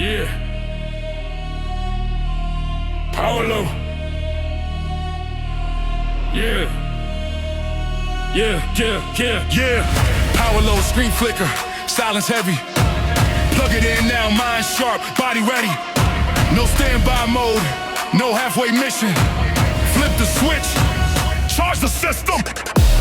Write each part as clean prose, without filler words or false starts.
Yeah. Power low. Yeah. Power low, screen flicker, silence heavy. Plug it in now, mind sharp, body ready. No standby mode, no halfway mission. Flip the switch, charge the system.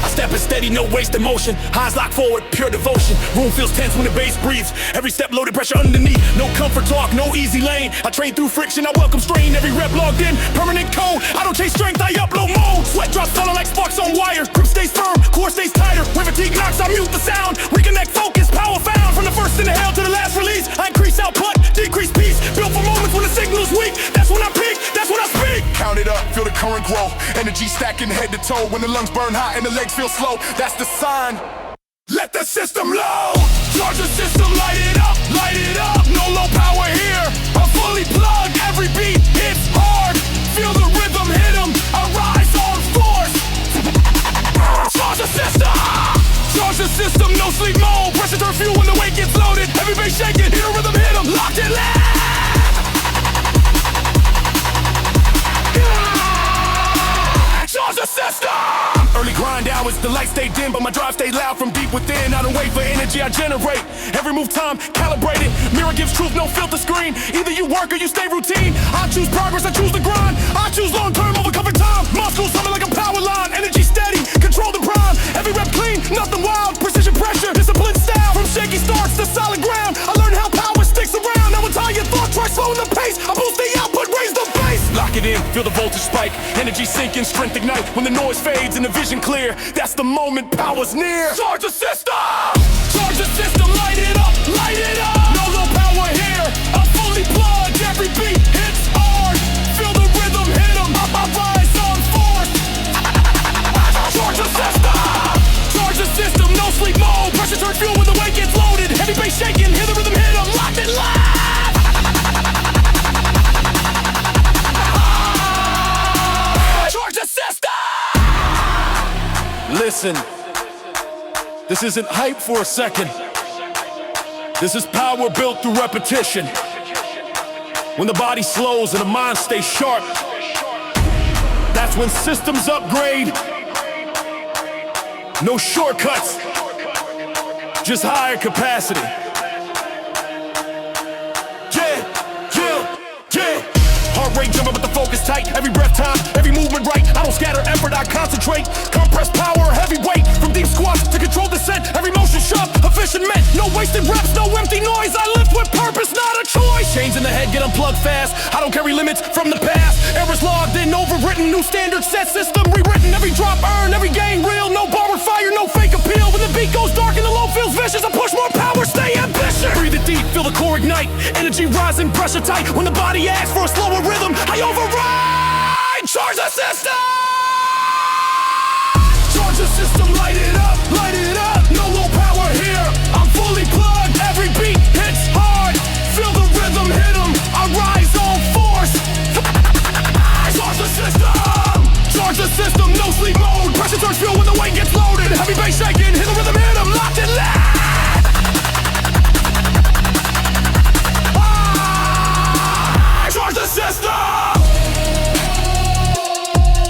I step it steady, no wasted motion. Highs lock forward, pure devotion. Room feels tense when the bass breathes. Every step loaded, pressure underneath. No comfort talk, no easy lane. I train through friction, I welcome strain. Every rep logged in, permanent code. I don't chase strength, I upload mode. Sweat drops falling like sparks on wire. Grip stays firm, core stays tighter. When fatigue knocks, I mute the sound. Reconnect, focus, power found. From the first inhale to the last release, I increase output, decrease peace. Built for moments when the signal's weak. That's when I peak, that's when I speak. Count it up, feel the current grow. Energy stacking head to toe. When the lungs burn hot and the legs feel slow, that's the sign. Let the system load. Charge the system, light it up, light it up. No low power here, I'm fully plugged. Every beat hits hard. Feel the rhythm hit 'em, I rise on force. Charge the system. Charge the system, no sleep mode. Pressure turn fuel when the weight gets loaded. Heavy bass shaking, hear the rhythm hit 'em. Locked and loud. Charge the system. Early grind hours, the lights stay dim, but my drive stay loud from deep within. I don't wait for energy, I generate. Every move time, calibrated. Mirror gives truth, no filter screen. Either you work or you stay routine. I choose progress, I choose the grind. I choose long term over cover time. Muscles humming like a power line. Energy steady, control the prime. Every rep clean, nothing wild. Precision pressure, discipline style. From shaky starts to solid ground, I learned how power sticks around. Now untie your thought, try slowing the pace. I boost the output, raise the bass. Lock it in, feel the voltage spike. Energy sinking, strength ignite. When the noise fades and the vision clear, that's the moment power's near. Charge the system! Charge the system, light it up, light it up! No low power here, I'm fully plugged. Every beat hits hard. Feel the rhythm hit 'em, I rise on force. Charge the system! Charge the system, no sleep mode. Pressure turn fuel when the weight gets loaded. Heavy bass shaking, hear the rhythm hit 'em. Locked and live! Charge the system! Listen, this isn't hype for a second. This is power built through repetition. When the body slows and the mind stays sharp, that's when systems upgrade. No shortcuts, just higher capacity. Heart rate jumping with the focus tight. Every breath time, every movement right. I don't scatter effort, I concentrate. Compressed power, heavy weight. From deep squats to control descent. Every motion sharp, efficient meant. No wasted reps, no empty noise. I lift with purpose, not a choice. Chains in the head, get unplugged fast. I don't carry limits from the past. Errors logged in, overwritten. New standard set, system rewritten. Every drop earned, every gain real. No borrowed fire, no fake appeal. When the beat goes dark and the low feels vicious, I push more power, stay ambitious. Breathe it deep, feel the core ignite. Energy rising, pressure tight. When the body asks for a slower rhythm, I override. Charge the system. Charge the system, light it up, light it up. No low power here, I'm fully plugged. Every beat hits hard. Feel the rhythm hit 'em, I rise on force. Charge the system. Charge the system, no sleep mode. Pressure turns fuel when the weight gets loaded. Heavy bass shaking, hear the rhythm hit 'em. Locked and loud. Charge the system!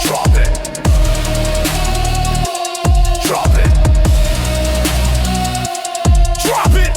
Drop it. Drop it. Drop it.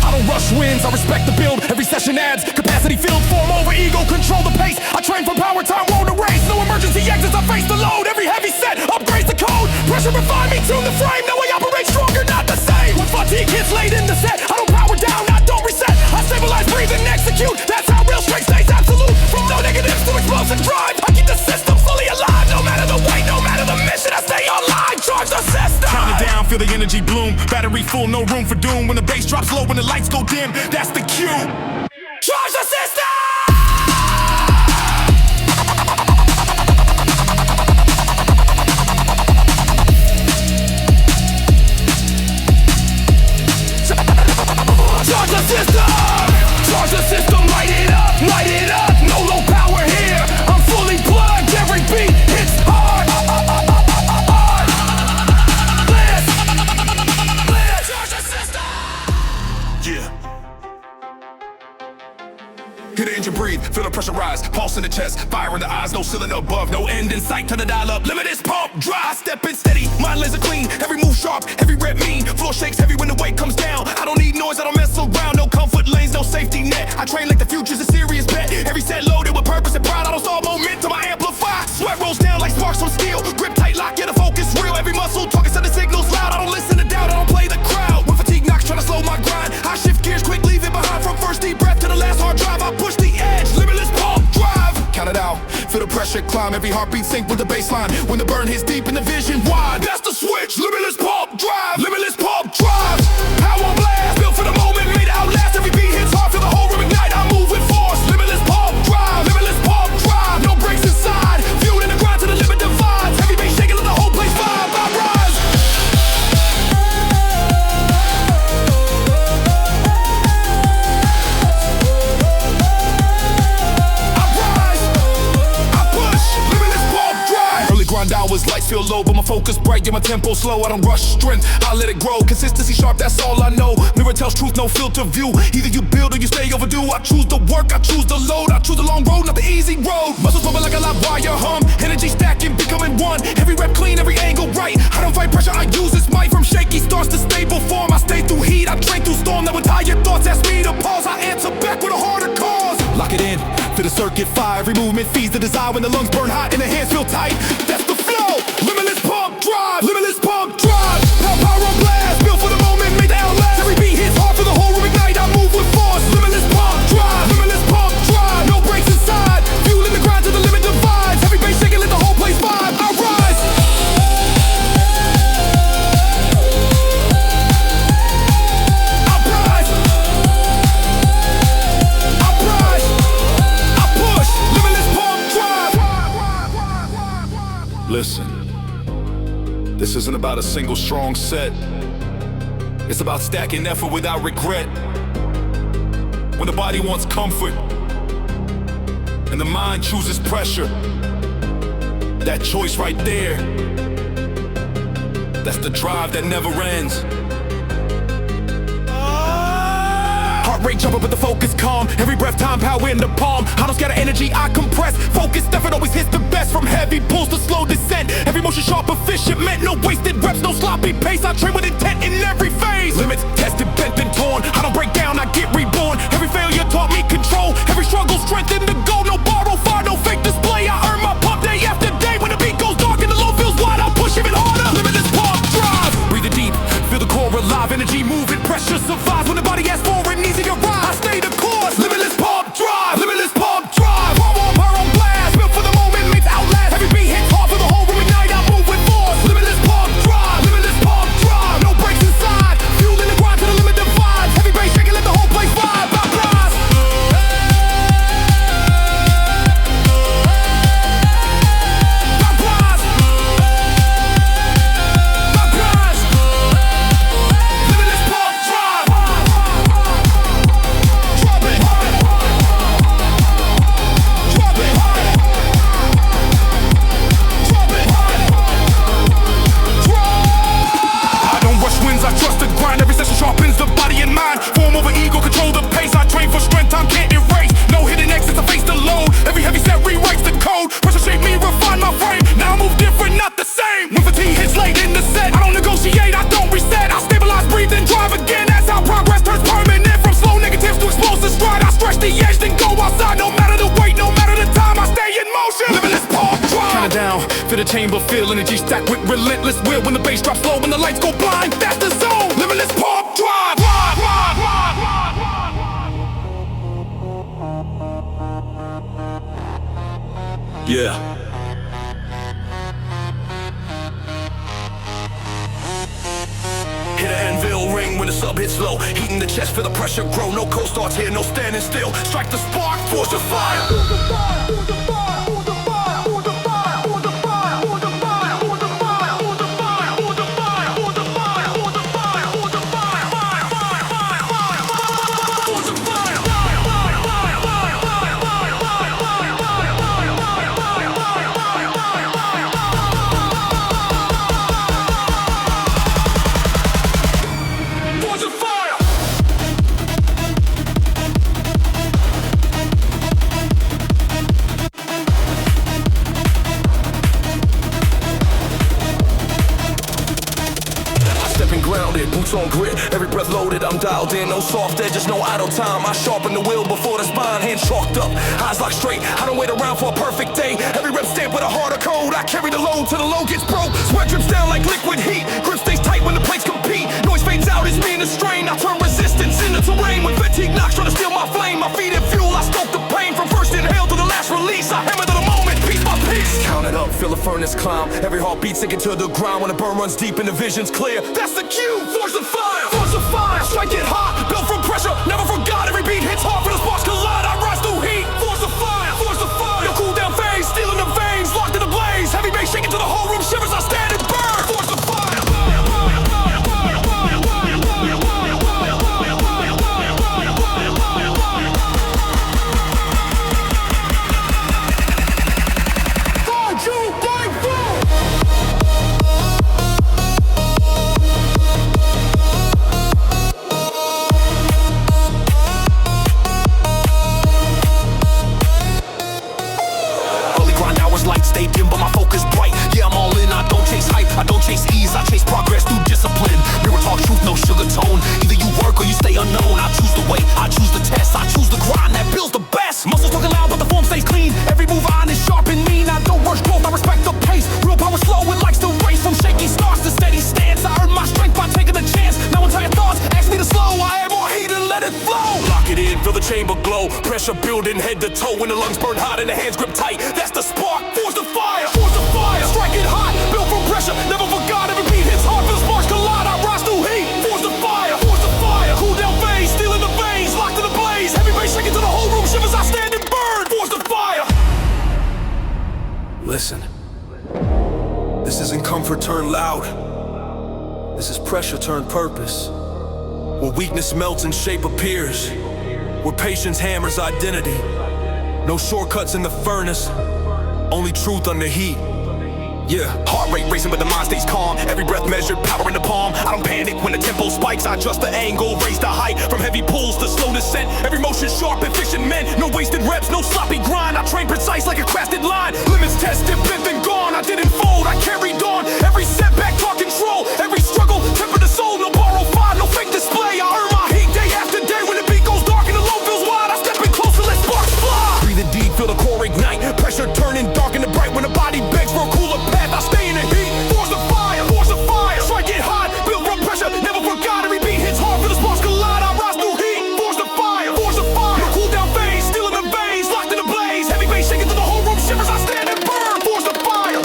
I don't rush wins, I respect the build. Every session adds capacity filled. Form over ego, control the pace. I train for power, time won't erase. No emergency exits, I face the load. Every heavy set upgrades the code. Pressure refine me, tune the frame. Now I operate stronger, not the same. When fatigue hits late in the set, I don't power down, I don't reset. I stabilize, breathe, and execute. That's how real strength stays absolute. From no negatives to explosive drive, I keep the system fully alive. No matter the weight, no matter the mission, I stay online. Charge the system. Count it down, feel the energy bloom. Battery full, no room for doom. When the bass drops low, when the lights go dim, that's the cue. Charge the system. Charge the system! Charge the system, light it up, light it up. No low power here, I'm fully plugged. Every beat hits hard. Charge the system! hit the engine, breathe, feel the pressure rise. Pulse in the chest, fire in the eyes, no ceiling above, no end in sight. Turn the dial up, limitless pump, dry. I step in steady, mind laser clean. Every move sharp, every rep mean. Floor shakes heavy when the weight comes down. I don't need noise, I don't mess around. No comfort lanes, no safety net. I train like the future's a serious bet. Every set loaded with purpose and pride. I don't stall momentum, I amplify. Sweat rolls down like sparks from steel. Grip tight, lock, get a focus real. Every muscle talking, set the signals loud. I don't listen to doubt, I don't play the crowd. When fatigue knocks, trying to slow my grind. I shift gears quick, leave it behind. From first deep breath to the last hard drive, I push the edge. Limitless pump, drive. Count it out, feel the pressure climb. Every heartbeat sync with the baseline. When the burn hits deep and the vision wide, that's the switch. Limitless pump, drive. Limitless pump, drive. Power blast, built for the moment, made to outlast. Every beat hits hard, feel the whole room ignite. I move with force. Limitless pump, drive. Limitless pump, drive. No breaks inside. Fueled in the grind to the limit divides. Heavy bass shaking, let the whole place vibe. I rise. Grind hours, lights feel low, but my focus bright, yeah, my tempo slow. I don't rush strength, I let it grow. Consistency sharp, that's all I know. Mirror tells truth, no filter view. Either you build or you stay overdue. I choose the work, I choose the load. I choose the long road, not the easy road. Muscles pumping like a live wire hum. Energy stacking, becoming one. Every rep clean, every angle right. I don't fight pressure, I use this might. From shaky starts to stable form, I stay through heat, I train through storm. That would tie your thoughts, ask me to pause. I answer back with a harder cause. Lock it in, feel the circuit fire. Every movement feeds the desire. When the lungs burn hot and the hands feel tight, that's the flow. Limitless pump, drive. Limitless pump, drive. Power on blast, built for the moment, made to outlast. Every beat hits hard for the whole room ignite. I move with force. Limitless pump, drive. Limitless pump, drive. No breaks inside. Fueling the grind to the limit divides. Every bass shaking, let the whole place vibe. I rise. I rise. I rise. I push. Limitless pump, drive. Listen. This isn't about a single strong set. It's about stacking effort without regret. When the body wants comfort and the mind chooses pressure, that choice right there, that's the drive that never ends. Heart rate jump up but the focus calm. Every breath time, power in the palm. I don't scatter energy, I compress. Focused effort always hits the best. From heavy pulls to slow descent. Every motion sharp, efficient, meant no wasted reps, no sloppy pace. I train with intent in every phase. Limits tested, bent and torn. I don't break down, I get reborn. Every failure taught me control. Every struggle strengthened the goal. No borrow fire, no fake display. I earn my pump day after day. When the beat goes dark and the low feels wide, I push even harder. Limitless pump, drive. Breathe it deep, feel the core alive. Energy moving, pressure survives. When the body asks for it, needs to arrive. I stay the course. Limitless pump, drive. Limitless pump, drive. Power on blast, built for the moment, made to outlast. Every beat hits hard for the whole room ignite. I move with force. Limitless pump, drive. Limitless pump, drive. No breaks inside. Fueling the grind to the limit divides. Heavy bass shaking, let the whole place vibe. I rise. I rise. I rise. Limitless pump, drive. Drop it. Drop it. Drop it. I don't rush wins, I trust the grind. Every session sharpens the body and mind. Form over ego, control the pace. I train for strength, time can't erase. No hidden exits, I face the load. Every heavy set rewrites the code. Pressure shape me, refine my frame. Now I move different, not the same. When fatigue hits late in the set, I don't negotiate, I don't reset. I stabilize, breathe, then drive again. That's how progress turns permanent. From slow negatives to explosive stride, I stretch the edge, then go outside. No matter the weight, no matter the time, I stay in motion. Limitless pump, drive. Count it down, feel the chamber, feel energy stack with relentless will. When the bass drops low, when the lights go blind, that's the zone. Limitless pump, drive. Yeah. Hit an anvil ring when the sub hits low. Heating the chest, feel the pressure grow. No cold starts here, no standing still. Strike the spark, force the fire. grounded, boots on grit, every breath loaded, I'm dialed in. No soft edges, no idle time. I sharpen the wheel before the spine, hands chalked up, eyes locked straight. I don't wait around for a perfect day. Every rep stamped with a harder code. I carry the load till the load gets broke. Sweat drips down like liquid heat. Grip stays tight when the plates compete. Noise fades out, it's me in the strain. I turn resistance into terrain. When fatigue knocks trying to steal my flame, my feet in fuel, I stoke the pain. From first inhale to the last release, I hammer to the moment, piece by piece. Count it up, feel the furnace climb. Every heartbeat sinking to the ground. When the burn runs deep and the vision's clear, that's the cue. Forge the fire, forge the fire. Strike it hot, built from pressure. Never forgot, every beat hits hard. For the sparks collide, I rise through heat. Forge the fire, forge the fire. No cool down phase, steel in the veins, locked in the blaze. Heavy bass shaking till the whole room shivers. I stand and burn. Forge the fire. Lights stay dim, but my focus bright. Yeah, I'm all in, I don't chase hype, I don't chase ease, I chase progress through discipline. Mirror talk truth, no sugar tone. Either you work or you stay unknown. I choose the way, I choose the test, I choose the grind that builds the best. Muscles talking loud, but the form stays clean. Every move on is sharp and mean. I don't rush growth, I respect the pace. Real power slow, it likes to race. From shaky starts to steady stance, I earn my strength by taking the chance. Now entire thoughts ask me to slow, I add more heat and let it flow. Lock it in, feel the chamber glow. Pressure building head to toe. When the lungs burn hot and the hands grip tight, that's the spark. Force the fire, force the fire. Strike it hot, built from pressure. Never forgot, every beat hits hard. Feel the sparks collide, I rise through heat. Force the fire, force the fire. Cool down phase, steel in the veins, locked in the blaze. Heavy bass shaking till the whole room shivers. I stand and burn. Force the fire. Listen, this isn't comfort turned loud. This is pressure turned purpose. Where weakness melts and shape appears. Where patience hammers identity. No shortcuts in the furnace, only truth under heat. Yeah, heart rate racing but the mind stays calm. Every breath measured, power in the palm. I don't panic when the tempo spikes. I adjust the angle, raise the height. From heavy pulls to slow descent. Every motion sharp, efficient men. No wasted reps, no sloppy grind. I train precise like a crafted line. Limits tested, bent and gone. I didn't fold, I carried on. Every setback taught control. Every struggle tempered the soul. No borrowed fire, no fake display. I earn my heat day after day. When the beat goes dark and the low feels wide, I step in closer, let sparks fly. Breathe it deep, feel the core ignite. Pressure turning dark into bright. When the body begs for a cooler path, I stay in the heat. Force the fire, force the fire. Strike it hot, built from pressure. Never forgot, every beat hits hard. For the sparks collide, I rise through heat. Force the fire, force the fire. No cool down phase, steel in the veins, locked in the blaze. Heavy bass shaking till the whole room shivers. I stand and burn. Force the fire.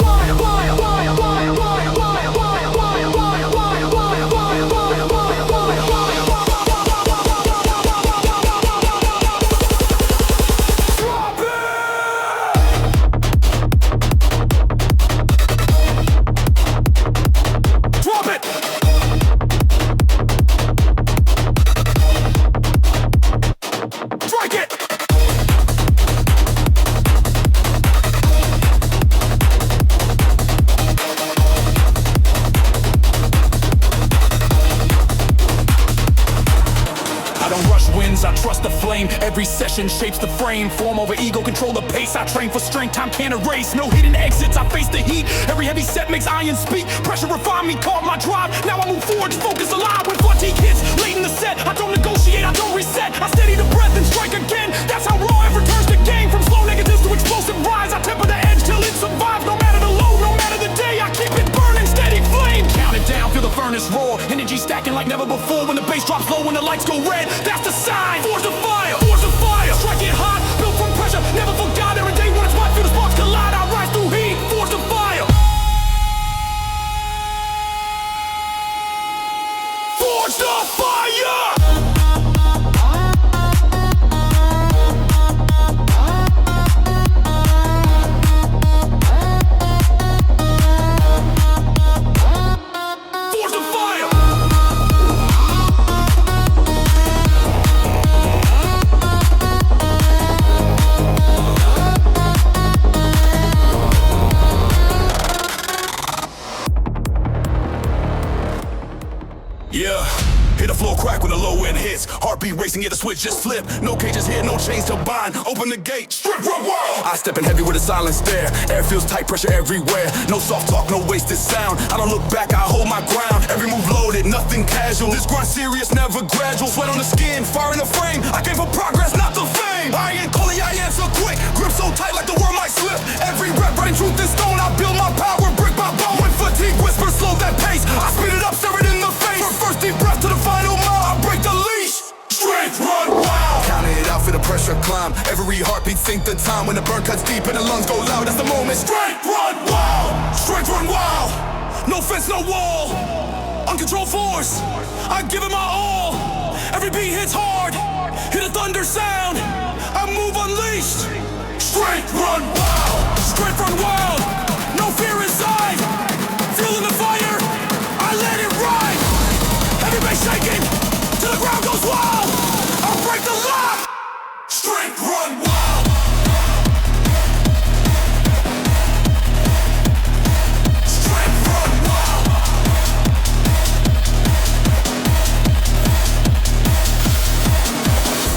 I trust the flame. Every session shapes the frame. Form over ego, control the pace. I train for strength, time can't erase. No hidden exits, I face the heat. Every heavy set makes iron speak. Pressure refine me, caught my drive. Now I move forward, focus alive. When fatigue hits, late in the set, I don't negotiate, I don't reset. I steady the breath and strike again. That's how raw ever turns the game. From slow negatives to explosive rise, I temper the edge till it survives. No matter the load, no matter the day, I keep it burning, steady flame. Count it down, feel the furnace roar. Energy stacking like never before. When the bass drops low, when the lights go red, that's the sign. Force the fire, force the fire. Strike it hot, built from pressure. Never forgot, every day when it's my feel the sparks collide. I rise through heat, force the fire. Forge the fire. Yeah, hit the floor crack when the low end hits. Heartbeat racing, yeah, the switch just flip. No cages here, no chains to bind. Open the gate, strip run world. I step in heavy with a silent stare. Air feels tight, pressure everywhere. No soft talk, no wasted sound. I don't look back, I hold my ground. Every move loaded, it, nothing casual. This grind serious, never gradual. Sweat on the skin, fire in the frame. I came for progress, not the fame. I ain't calling, I answer quick. Grip so tight like the world might slip. Every rep, writing truth in stone. I build my power, brick by bone. When fatigue whispers, slow that pace. I speed it up, stare it in the face. From first deep breath to the final mile, I break the leash. Strength run wild. Counting it out for the pressure climb. Every heartbeat sync the time. When the burn cuts deep and the lungs go loud, that's the moment. Strength run wild. Strength run wild. No fence, no wall. Uncontrolled force. I give it my all. Every beat hits hard. Hear the thunder sound. I move unleashed. Strength run wild. Strength run wild. No fear inside. Feeling the fire. I let it ride. Everybody shaking. Till the ground goes wild. I'll break the lock. Strength run wild. Strength run wild.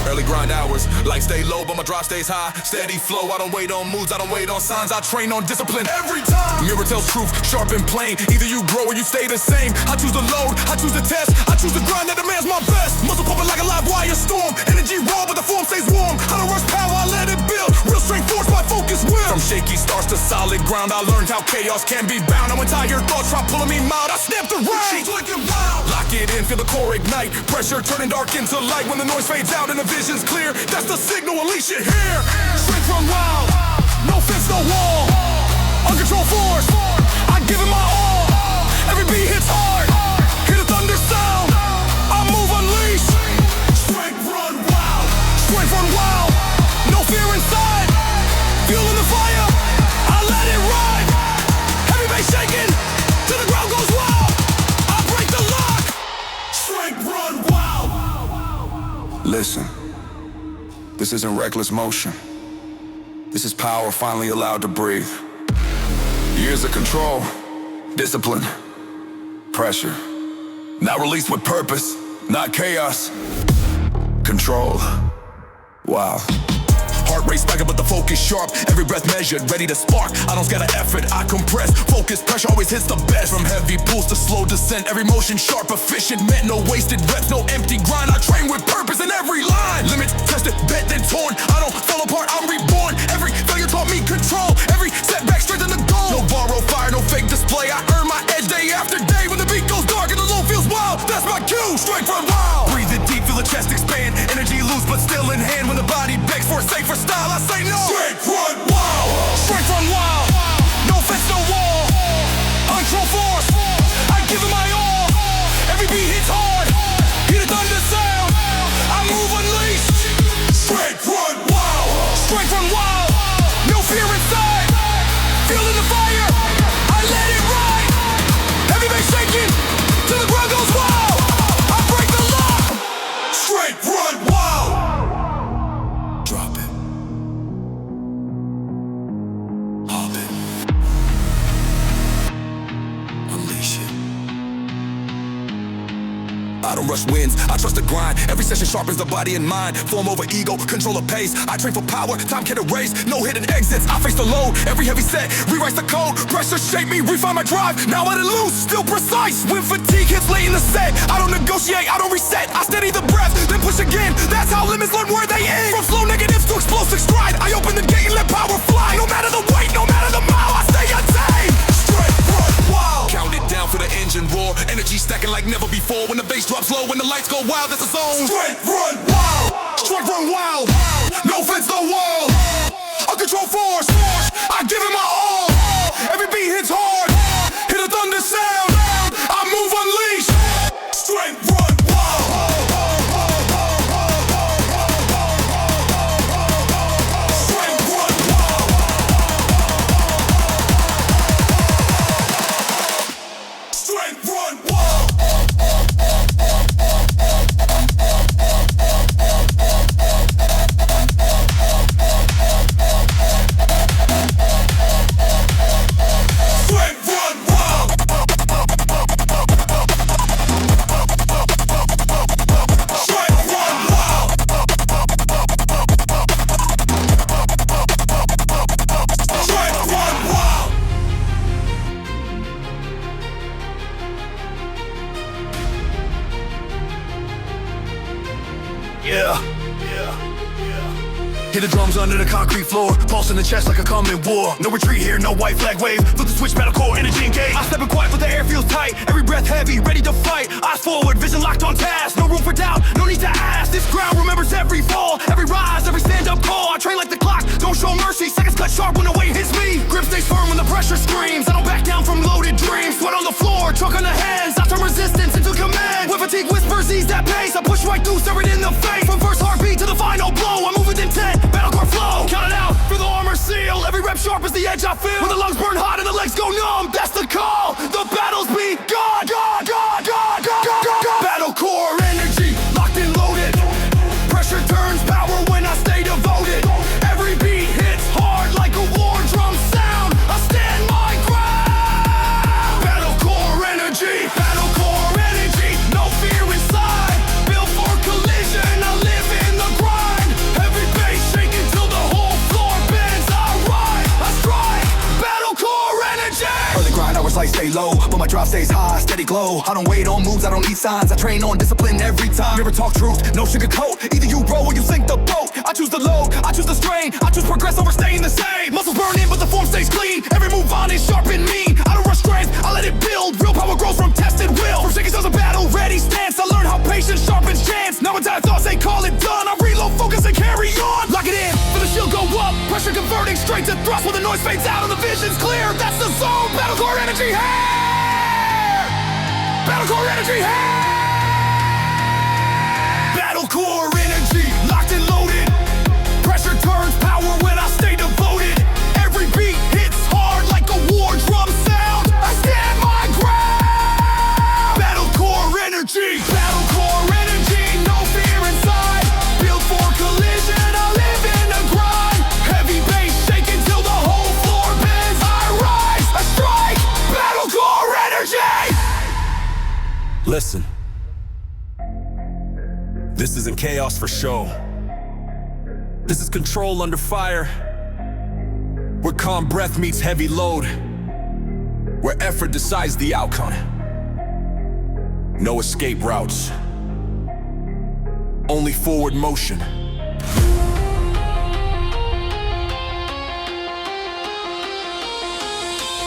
Early grind hours, like stay low, but my drive stays high. Steady flow, I don't wait on moods, I don't wait on signs. I train on discipline every time. Mirror tells truth, sharp and plain. Either you grow or you stay the same. I choose the load, I choose the test. I choose the grind that demands my best. Muscle pumping like a live wire storm. Energy raw, but the form stays warm. I don't rush power, I let it build. Real strength force, my focus will. From shaky starts to solid ground, I learned how chaos can be bound. Now when tired thoughts try pulling me mild, I snap the round. She's looking wild. Lock it in, feel the core ignite. Pressure turning dark into light. When the noise fades out and the vision's clear, that's the signal, unleash it here. Strength run wild. No fence, no wall. Uncontrolled force. I give it my all. Every beat hits hard. Hear the thunder sound. I move unleashed. Strength run wild. Strength run wild. No fear inside. Feeling the fire. I let it ride. Everybody shaking till the ground goes wild. I break the lock. Strength run wild. Listen. This isn't reckless motion. This is power finally allowed to breathe. Years of control, discipline, pressure. Now released with purpose, not chaos. Control. Wow. Heart rate spiking, but the focus sharp. Every breath measured, ready to spark. I don't scatter effort, I compress. Focus, pressure always hits the best. From heavy pulls to slow descent, every motion sharp, efficient. Meant no wasted reps, no empty grind. I train with purpose in every line. Limits tested, bent then torn. I don't fall apart, I'm reborn. Every failure taught me control. Every setback strengthened the goal. No borrowed fire, no fake display. I earn my edge day after day. When the beat goes dark and the low feels wild, that's my cue. Strength run wild. Breathe it deep, feel the chest expand. Energy loose, but still in hand. When the body begs for a safer style, I say no. Strength run wild. Strength run wild. No fence, no wall. Uncontrolled force. I give it my all. Every beat hits hard. Hear the thunder sound. I move unleashed. Strength run wild. Strength run wild. No fear inside. Feeling the fire. I let it ride. Everybody shaking till the ground goes wild. I break the lock. Strength run wild. Drop it. Hop it. Unleash it. I don't rush wins, I trust the grind. Every session sharpens the body and mind. Form over ego, control the pace. I train for power, time can erase. No hidden exits, I face the load. Every heavy set rewrites the code. Pressure shape me, refine my drive. Now let it loose, still precise. When fatigue hits late in the set, I don't negotiate, I don't reset. I steady the breath, then push again. That's how limits learn where they end. From slow negatives to explosive stride, I open the gate and let power fly. No matter the weight, no matter the mile, I stay untamed. Straight run wild. Count it down for the engine roar. Energy stacking like never before. When the bass drops low, when the lights go wild, that's the zone. Straight run wild. Straight run wild. No fence, no wall. Uncontrolled force. I give it my all. Every beat hits hard. Hear the thunder sound. I move unleashed. Straight run wild. Straight run wild. Straight run wild. Straight run wild. Yeah. Hit the drums under the concrete floor, pulse in the chest like a coming war. No retreat here, no white flag wave. Flip the switch, metalcore, energy engaged. I step in quiet, but the air feels tight. Every breath heavy, ready to fight. Eyes forward, vision locked on task. No room for doubt, no need to ask. This ground remembers every fall, every rise, every stand-up call. I train like the clock, don't show mercy. Seconds cut sharp when the weight hits me. Grip stays firm when the pressure screams. I don't back down from loaded dreams. Sweat on the floor, chalk on the hands. I turn resistance into command. When fatigue whispers, ease that pace. I push right through, stare it in the face. From first heartbeat to the final blow, I move with intent. Battlecore flow, count it out for the armor seal. Every rep sharp as the edge I feel. When the lungs burn hot and the legs go numb, that's the call. The battle's begun. Battlecore energy, locked and loaded. Pressure turns power when I stay devoted. Every beat hits hard like a war drum sound. I stand my ground. Battlecore energy, no fear inside. Built for collision, I live in the grind. Heavy bass shaking till the whole floor bends. I ride, I strike. Battlecore energy. Early grind hours light stay low, but my drive stays high, steady glow. I don't wait on moves, I don't need signs. I train on discipline every time. Never talk truth, no sugarcoat. Either you roll or you sink the boat. I choose the load, I choose the strain. I choose progress over staying the same. Muscles burn in, but the form stays clean. Every move on is sharp and mean. I don't rush strength, I let it build. Real power grows from tested will. From shaking cells of battle ready stance, I learn how patience sharpens chance. Now when time thoughts they call it done, I reload, focus and carry on. Lock it in, for the shield go up. Pressure converting straight to thrust when the noise fades out and the vision's clear. That's the zone, battlecore energy here. Battlecore energy here. Battlecore energy, locked and loaded. Pressure turns power when I stay devoted. Every beat hits hard like a war drum sound. I stand my ground. Battlecore energy, no fear inside. Built for collision, I live in the grind. Heavy bass shaking till the whole floor bends. I rise, I strike. Battlecore energy. Listen. This isn't chaos for show. This is control under fire. Where calm breath meets heavy load. Where effort decides the outcome. No escape routes. Only forward motion.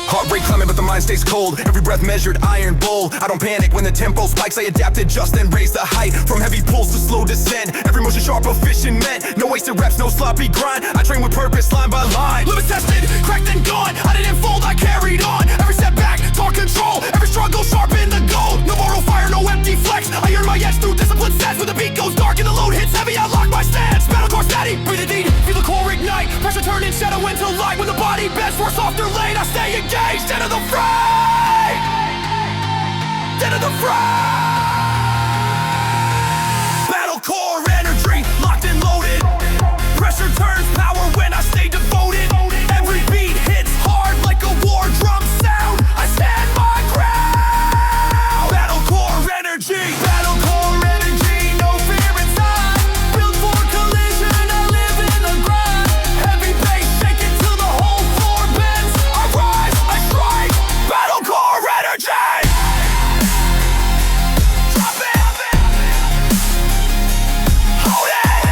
Heart rate climbing, but the mind stays cold. Every breath measured, iron bowl. I don't panic when the tempo spikes. I adapt, adjust, and raise the height. From heavy pulls to slow descent. Every motion sharp, efficient meant. No wasted reps, no sloppy grind. I train with purpose, line by line. Limits tested, cracked and gone. I didn't fold, I carried on. Every setback, taught control. Every struggle, sharpen the goal. No moral fire, no empty flex. I earn my edge through disciplined sets. When the beat goes dark and the load hits heavy, I lock my stance. Battlecore steady, breathe it deep, feel the core ignite. Pressure turn in shadow into light. When the body bends for a softer lane, I stay engaged. Dead of the fray! Dead of the fray! Battlecore energy, locked and loaded. Pressure turns power when I stay devoted. Every beat hits hard like a war drum sound. I stand my ground. Battlecore energy, no fear inside. Built for collision, I live in the grind. Heavy bass shaking till the whole floor bends. I rise, I strike. Battlecore energy. Drop it. Hold it.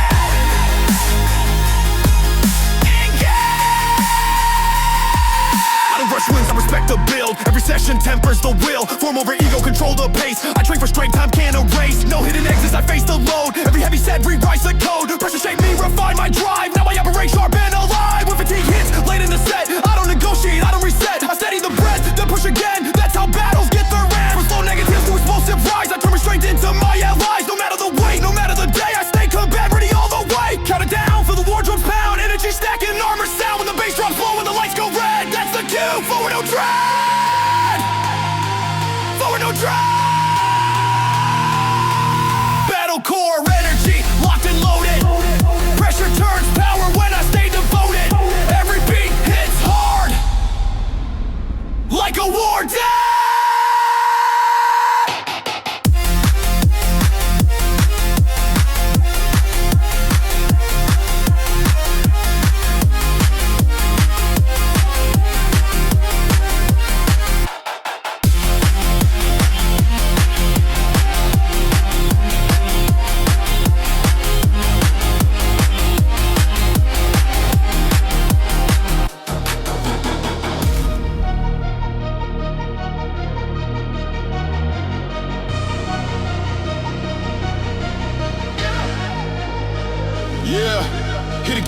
I don't rush wins, I respect the build. Every session tempers the will. Form over ego, control the pace. I train for strength, time can't erase. No hidden exits, I face the load. Every heavy set rewrites the code. Pressure shape me, refine my drive. Now I operate sharp and alive. When fatigue hits, late in the set, I don't negotiate, I don't reset. I steady the breath, then push again. That's how battles get their end. From slow negatives to explosive rise, I turn restraint into my allies. No matter the weight, no matter the day, I stay combat, ready all the way. Count it down, feel the wardrobe pound. Energy stacking, armor sound. When the bass drops low and the lights go red, that's the cue. Forward, no dread. Forward, no dread.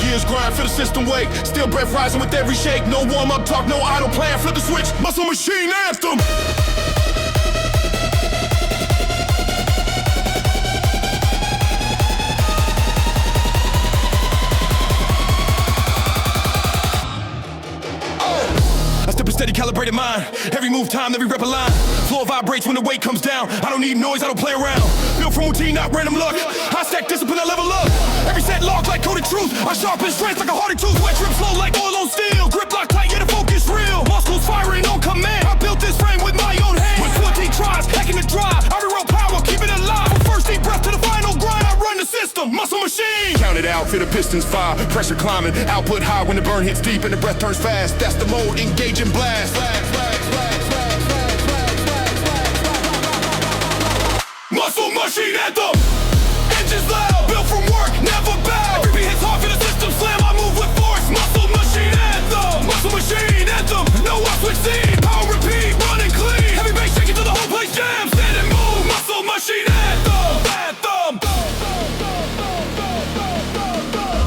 gears grind, feel the system wake. Still breath rising with every shake. No warm-up talk, no idle plan. Flip the switch, muscle machine anthem. I step a steady, calibrated mind. Every move time, every rep a line. Floor vibrates when the weight comes down. I don't need noise, I don't play around. Built from routine, not random luck. I stack discipline, I level up. Every set locked like coded truth. I sharpen strength like a hardy tooth. Wet drip slow like oil on steel. Grip lock tight, yeah, the focus real. Muscles firing on command. I built this frame with my own hands. With 14 tries, hacking the drive. I rewrote power, keep it alive. From first deep breath to the final grind, I run the system. Muscle machine. Count it out, feel the pistons fire. Pressure climbing, output high when the burn hits deep and the breath turns fast. That's the mode, engage and blast. Muscle machine anthem. Engines loud, built from work, never bow. Every beat hits hard for the system slam. I move with force. Muscle machine anthem. Muscle machine anthem. No off switch scene. Power repeat, running clean. Heavy bass shaking till the whole place jams. Stand and move. Muscle machine anthem.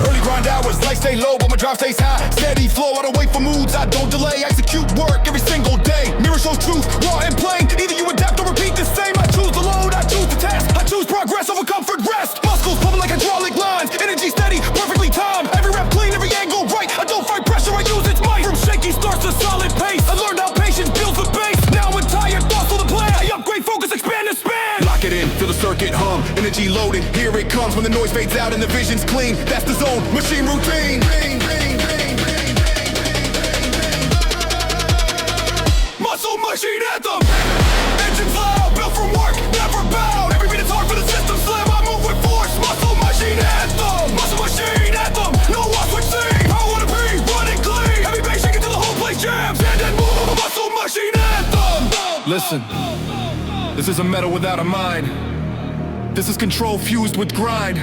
Early grind hours, lights stay low, but my drive stays high. Steady flow, I don't wait for moods, I don't delay. Execute work every single day. Mirror shows truth, raw and plain. Either you adapt or repeat the same. I choose the load, I choose the task. I choose progress over comfort, rest. Muscles pumping like hydraulic lines. Energy steady, perfectly timed. Every rep clean, every angle right. I don't fight pressure, I use its might. From shaky starts to solid pace. I learned how patience builds the base. Now I'm tired, thoughts for the plan. I upgrade, focus, expand the span. Lock it in, feel the circuit hum. Energy loaded, here it comes. When the noise fades out and the vision's clean. That's the zone, machine routine. Muscle machine anthem. Engines loud, built from work, never bowed. Every beat is hard for the system slam. I move with force. Muscle machine anthem. Muscle machine anthem. No off switch scene. Power to be running clean. Heavy bass shaking till the whole place jams. Stand and move. Muscle machine anthem. Listen, this is a metal without a mind. This is control fused with grind.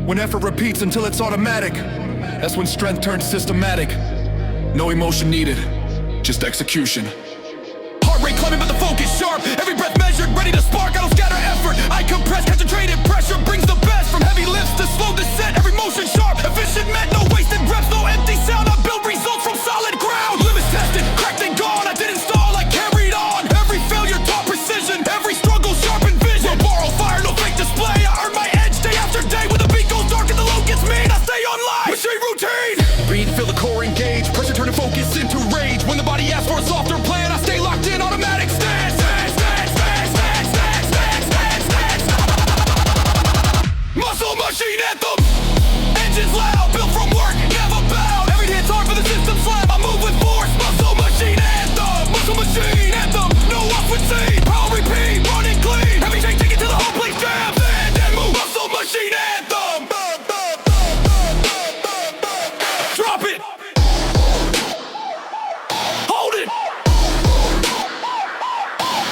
When effort repeats until it's automatic, that's when strength turns systematic. No emotion needed, just execution. Heart rate climbing but the focus sharp. Every breath measured, ready to spark. I don't scatter effort, I compress. Concentrated pressure brings the best. From heavy lifts to slow descent, every motion sharp. Efficient met, no wasted reps, no empty sound. I build results from solid ground. Limits tested, cracked and gone. I didn't stall, I carried on. Every failure taught precision, every struggle sharpened vision. No borrowed fire, no fake display. I earn my edge day after day. When the beat goes dark and the load gets mean, I stay online. Machine routine. Breathe, feel the core engage. Pressure turning focus into rage. When the body asks for a softer plan, I stay locked in, automatic stance. Muscle machine anthem. Engines loud, built from work, never bowed. Every hit's hard for the system slam. I move with force. Muscle machine anthem. Muscle machine anthem. No off with scene. Power repeat, running clean. Heavy shake, take it till the whole place jams. Stand and move. Muscle machine anthem. Drop it. Hold it.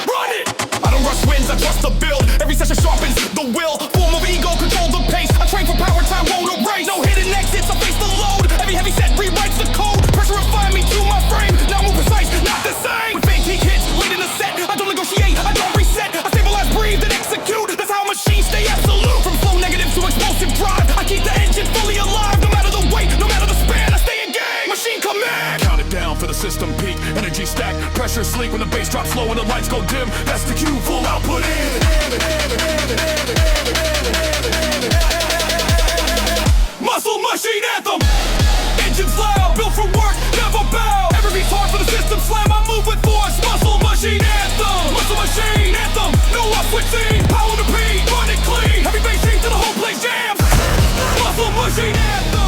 Run it. I don't rush wins, I trust the build. Every session sharpens the will. Form of ego, control the pace. I train for power, time won't erase. No hidden exits, I face the load. Heavy set rewrites the code. Pressure refine me to my frame. Now move precise, not the same. With fatigue hits, late in the set. I don't negotiate, I don't reset. I stabilize, breathe, and execute. That's how machines stay absolute. From flow negative to explosive drive, I keep the engine fully alive. No matter the weight, no matter the span, I stay engaged. Machine command. Count it down for the system peak. Energy stack, pressure sleep when the bass drops slow and the lights go dim. That's the cue, full output in. Muscle machine anthem. Engines loud, built for work, never bow. Every beat's hard for the system slam. I move with force. Muscle machine anthem. Muscle machine anthem. No off switch scene. Power to beat, running clean. Heavy bass shake till the whole place jams. Muscle machine anthem.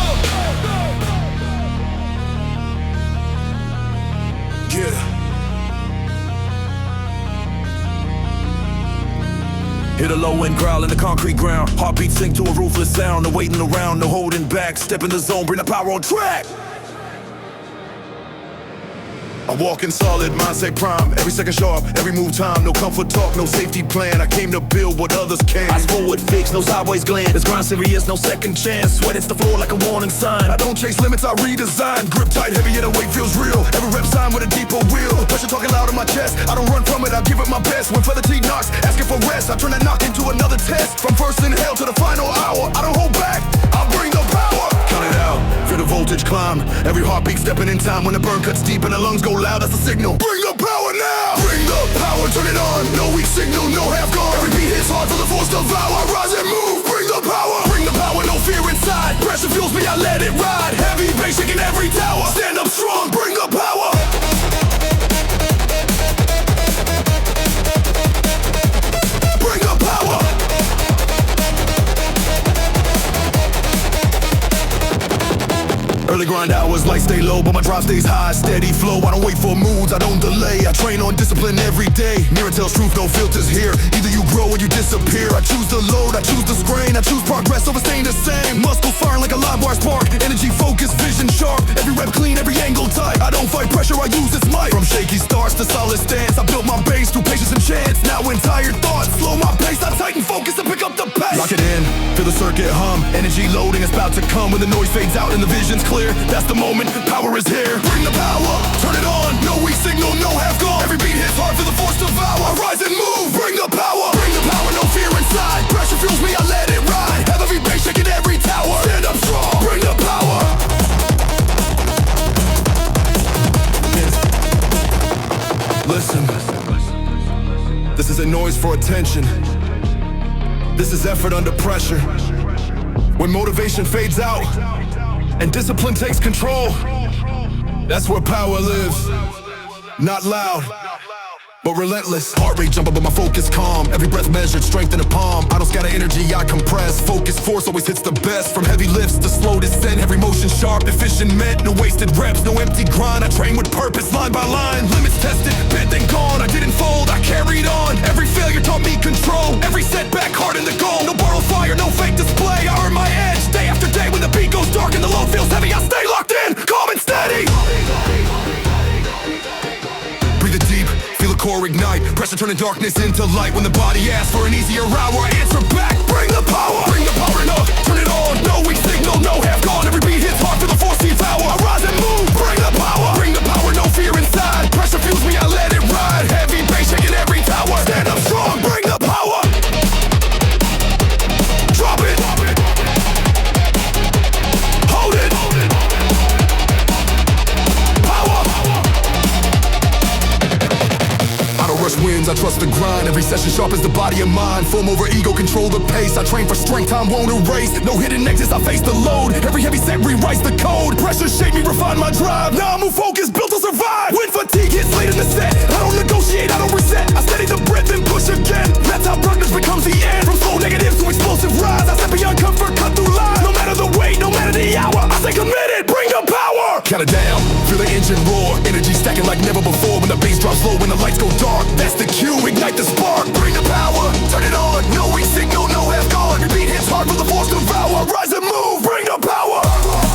Yeah. Hit a low end growl in the concrete ground. Heartbeat sink to a ruthless sound. No waiting around, no holding back. Step in the zone, bring the power on track. I walk in solid, mindset prime. Every second sharp, every move time. No comfort talk, no safety plan. I came to build what others can. Eyes forward fixed, no sideways glance. This grind serious, no second chance. Sweat hits the floor like a warning sign. I don't chase limits, I redesign. Grip tight, heavy, yet the weight feels real. Every rep sign with a deeper wheel. Pressure talking loud in my chest. I don't run from it, I give it my best. When feather teeth knocks, asking for rest. I turn that knock into another test. From first inhale to the final hour, I don't hold back. I bring the power. Count it out. out, feel the voltage climb. Every heartbeat stepping in time. When the burn cuts deep and the lungs go loud, that's a signal. Bring the power now. Bring the power, turn it on. No weak signal, no half gone. Every beat hits hard for the force to vow. I rise and move. Bring the power. Bring the power, no fear inside. Pressure fuels me, I let it ride. Heavy bass shaking every tower. Stand up strong, bring the power. Bring the power. Early grind hours, lights stay low, but my drive stays high. Steady flow, I don't wait for moods, I don't delay. I train on discipline every day. Mirror tells truth, no filters here. Either you grow or you disappear. I choose the load, I choose the strain. I choose progress over staying the same. Muscles firing like a live wire spark. Energy, focus, vision sharp. Every rep clean, every angle tight. I don't fight pressure, I use its might. From shaky starts to solid stance, I built my base through patience and chance. Now in tired thoughts, slow my pace. I tighten focus and pick up the pace. Lock it in, feel the circuit hum. Energy loading is about to come. When the noise fades out and the vision's clear, that's the moment, power is here. Bring the power, turn it on. No weak signal, no half gone. Every beat hits hard for the force to vow. I rise and move, bring the power. Bring the power, no fear inside. Pressure fuels me, I let it ride. Have every bass shaking every tower. Stand up strong, bring the power. Listen, this isn't noise for attention. This is effort under pressure. When motivation fades out and discipline takes control, that's where power lives. Not loud, but relentless. Heart rate jumping, but my focus calm. Every breath measured, strength in the palm. I don't scatter energy, I compress. Focus, force always hits the best. From heavy lifts to slow descent, every motion sharp, efficient meant. No wasted reps, no empty grind. I train with purpose, line by line. Limits tested, bent and gone. I didn't fold, I carried on. Every failure taught me control. Every setback, hard in the goal. No borrowed fire, no fake display. I earn my edge, day after day. When the beat goes dark and the load feels heavy, I stay locked in, calm and steady. Breathe it deep, feel a core ignite. Pressure turning darkness into light. When the body asks for an easier route, where I answer back. Bring the power enough, turn it on. No weak signal, no half gone. Every beat hits hard for the force to power. I rise and move, bring the power, no fear inside. Pressure fuels me, I let it ride. Heavy bass shaking every tower. Stand up strong, bring the power. Drop it, hold it. Wins, I trust the grind. Every session sharp as the body and mind. Foam over ego, control the pace. I train for strength, time won't erase. No hidden exits, I face the load. Every heavy set rewrites the code. Pressure shape me, refine my drive. Now I move focused, built to survive. When fatigue hits late in the set, I don't negotiate, I don't reset. I steady the breath and push again. That's how progress becomes the end. From slow negatives to explosive rise, I step beyond comfort, cut through lies. No matter the weight, no matter the hour, I stay committed, bring the power. Count it down, feel the engine roar. Energy stacking like never before. When the bass drops low, when the lights go dark, that's the cue, ignite the spark. Bring the power, turn it on. No weak signal, no half gone. Your beat hits hard for the force to devour. Rise and move, bring the power.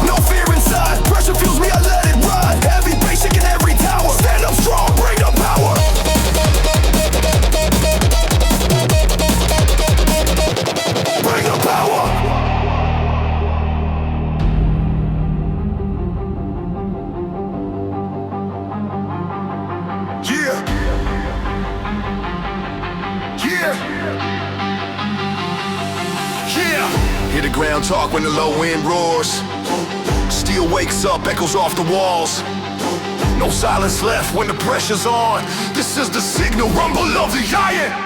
No fear inside, pressure fuels me, I let it ride. Heavy bass shaking every tower. Stand up strong, bring the power. Bring the power. Hear the ground talk when the low wind roars. Steel wakes up, echoes off the walls. No silence left when the pressure's on. This is the signal, rumble of the iron.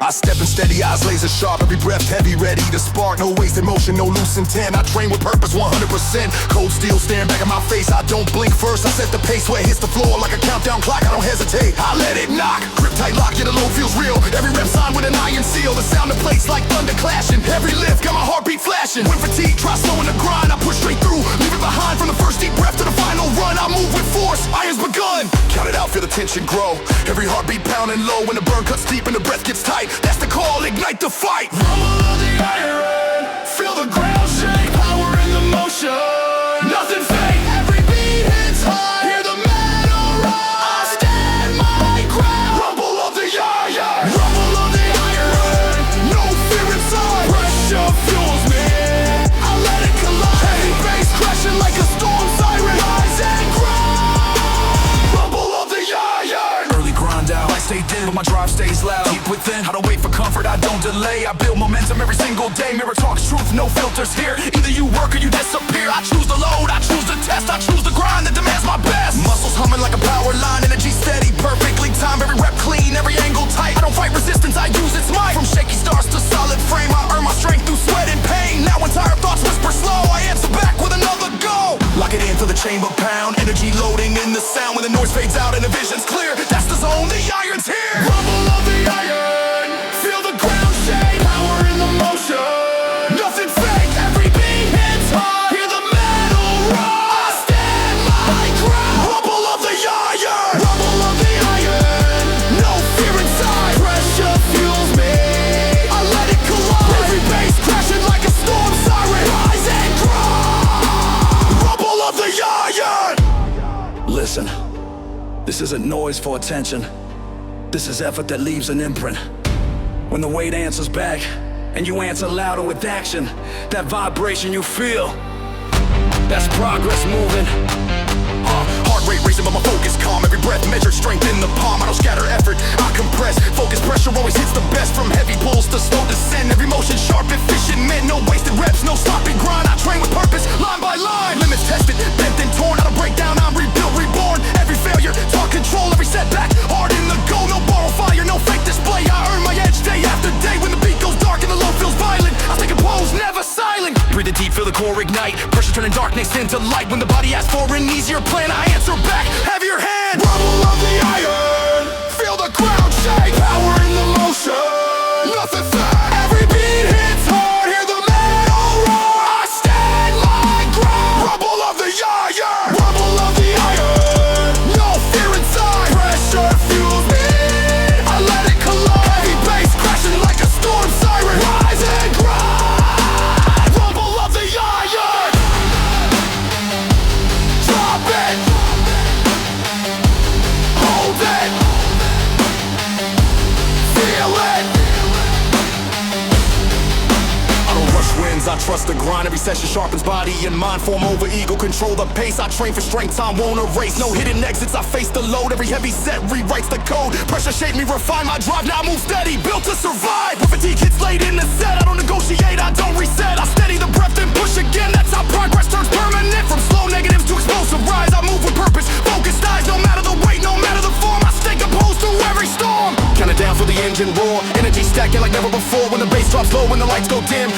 I step in steady, eyes laser sharp. Every breath heavy, ready to spark. No wasted motion, no loose intent. I train with purpose 100%. Cold steel staring back at my face. I don't blink first, I set the pace. Where it hits the floor like a countdown clock. I don't hesitate, I let it knock. Grip tight lock, yeah the load feels real. Every rep signed with an iron seal. The sound of plates like thunder clashing. Every lift got my heartbeat flashing. When fatigue tries slowing the grind, I push straight through, leave it behind. From the first deep breath to the final run, I move with force, iron's begun. Count it out, feel the tension grow. Every heartbeat pounding low. When the burn cuts deep and the breath gets tight, that's the call, ignite the fight. Rumble of the iron, feel the ground shake. Power in the motion, nothing fake. Every beat hits high, hear the metal rise. I stand my ground. Rumble of the iron, rumble of the iron. No fear inside, pressure fuels me, I let it collide. Heavy bass crashing like a storm siren. Rise and grind. Rumble of the iron. Early grind out, I stay dim, but my drive stays loud. Deep within, I don't wait for comfort, I don't delay. I build momentum every single day. Mirror talks truth, no filters here. Either you work or you disappear. I choose the load, I choose the test, I choose the grind that demands my best. Muscles humming like a power line, energy steady, perfectly timed. Every rep clean, every angle tight. I don't fight resistance, I use its might. From shaky stars to solid frame, I earn my strength through sweat and pain. Now when tired thoughts whisper slow, I answer back with another go. Lock it in for the chamber pound, energy loading in the sound. When the noise fades out and the vision's clear, that's the zone, the iron's here. Rumble of the iron, feel the ground shake, power in the motion. Nothing fake, every beat hits hard. Hear the metal roar, I stand my ground. Rumble of the iron, rumble of the iron. No fear inside, pressure fuels me. I let it collide. Every bass crashing like a storm siren. Rise and grind. Rumble of the iron. Listen, this isn't noise for attention. This is effort that leaves an imprint. When the weight answers back, and you answer louder with action, that vibration you feel, that's progress moving. Heart rate racing, but my focus calm. Every breath measured, strength in the palm. I don't scatter effort, I compress. Focus pressure always hits the best. From heavy pulls to slow descent. Every motion sharp, efficient, meant no wasted reps, no sloppy grind. I train with purpose, line by line. Limits tested, bent and torn. I don't break down, I'm rebuilt, reborn. Every failure, taught control. Every setback, hard in the goal. No borrow fire, no fake display. I earn my edge day after day. When the beat goes dark and the low feels violent, I take a pose, never silent. Breathe it deep, feel the core ignite. Pressure turning darkness into light. When the body asks for an easier plan, I answer back. Have your hand. Rumble of the iron, feel the ground shake. Power in the motion, nothing fake. Every beat hits hard, hear the metal roar. I stand my ground. Rumble of the iron, rumble of the iron. No fear inside, pressure fuels me. I let it collide. Heavy bass crashing like a storm siren. Rise and grind. Rumble of the iron. Drop it. Hold it. Feel it. I don't rush wins, I trust the grind. Every session sharpens body and mind. Form over ego, control the pace. I train for strength, time won't erase. No hidden exits, I face the load. Every heavy set rewrites the code. Pressure shape me, refine my drive. Now I move steady, built to survive. When fatigue hits late in the set, I don't negotiate, I don't reset. I steady the breath, then push again. That's how progress turns permanent. From slow negatives to explosive rise, I move with purpose. Focused eyes, no matter the weight, no matter the form. I stay composed through every storm. Count it down for the engine roar. Energy stacking like never before. When the bass drops low, when the lights go dim.